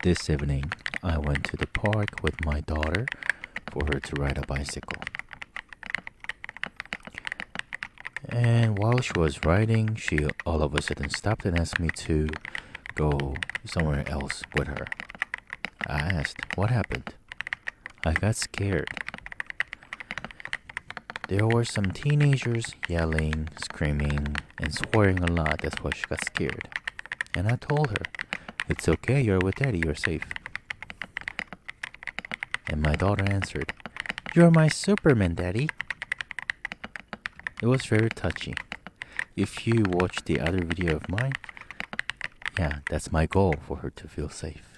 This evening, I went to the park with my daughter for her to ride a bicycle. And while she was riding, she all of a sudden stopped and asked me to go somewhere else with her. I asked, "What happened?" I got scared. There were some teenagers yelling, screaming, and swearing a lot. That's why she got scared. And I told her, "It's okay, you're with Daddy, you're safe." And my daughter answered, "You're my Superman, Daddy." It was very touchy. If you watch the other video of mine, yeah, that's my goal, for her to feel safe.